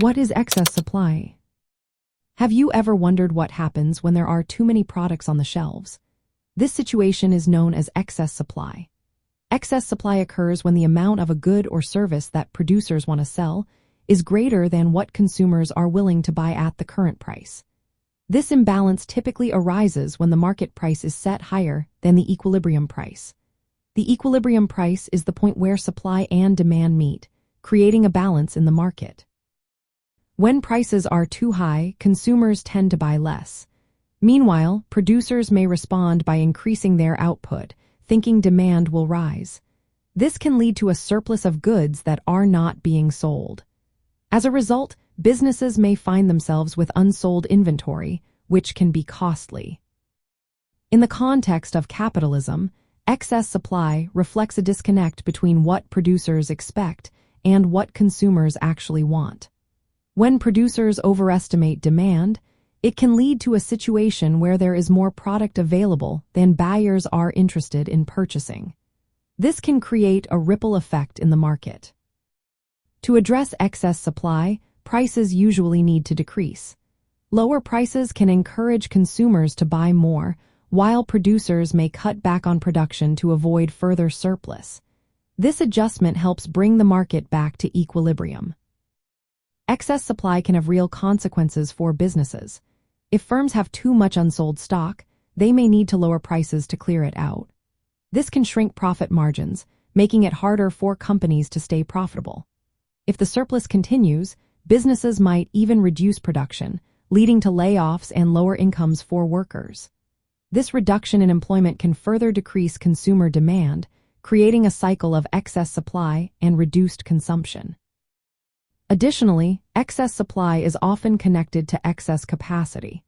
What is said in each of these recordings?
What is excess supply? Have you ever wondered what happens when there are too many products on the shelves? This situation is known as excess supply. Excess supply occurs when the amount of a good or service that producers want to sell is greater than what consumers are willing to buy at the current price. This imbalance typically arises when the market price is set higher than the equilibrium price. The equilibrium price is the point where supply and demand meet, creating a balance in the market. When prices are too high, consumers tend to buy less. Meanwhile, producers may respond by increasing their output, thinking demand will rise. This can lead to a surplus of goods that are not being sold. As a result, businesses may find themselves with unsold inventory, which can be costly. In the context of capitalism, excess supply reflects a disconnect between what producers expect and what consumers actually want. When producers overestimate demand, it can lead to a situation where there is more product available than buyers are interested in purchasing. This can create a ripple effect in the market. To address excess supply, prices usually need to decrease. Lower prices can encourage consumers to buy more, while producers may cut back on production to avoid further surplus. This adjustment helps bring the market back to equilibrium. Excess supply can have real consequences for businesses. If firms have too much unsold stock, they may need to lower prices to clear it out. This can shrink profit margins, making it harder for companies to stay profitable. If the surplus continues, businesses might even reduce production, leading to layoffs and lower incomes for workers. This reduction in employment can further decrease consumer demand, creating a cycle of excess supply and reduced consumption. Additionally, excess supply is often connected to excess capacity.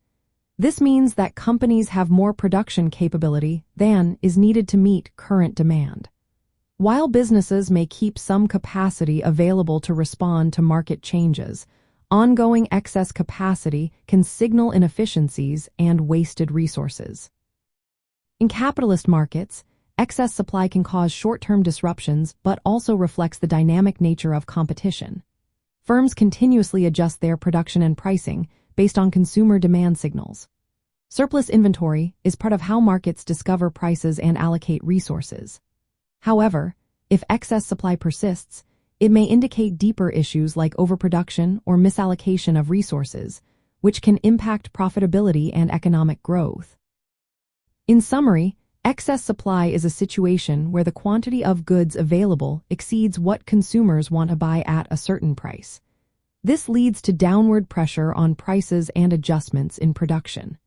This means that companies have more production capability than is needed to meet current demand. While businesses may keep some capacity available to respond to market changes, ongoing excess capacity can signal inefficiencies and wasted resources. In capitalist markets, excess supply can cause short-term disruptions but also reflects the dynamic nature of competition. Firms continuously adjust their production and pricing based on consumer demand signals. Surplus inventory is part of how markets discover prices and allocate resources. However, if excess supply persists, it may indicate deeper issues like overproduction or misallocation of resources, which can impact profitability and economic growth. In summary, excess supply is a situation where the quantity of goods available exceeds what consumers want to buy at a certain price. This leads to downward pressure on prices and adjustments in production.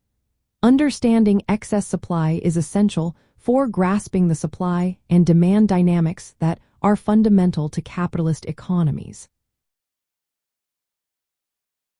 Understanding excess supply is essential for grasping the supply and demand dynamics that are fundamental to capitalist economies.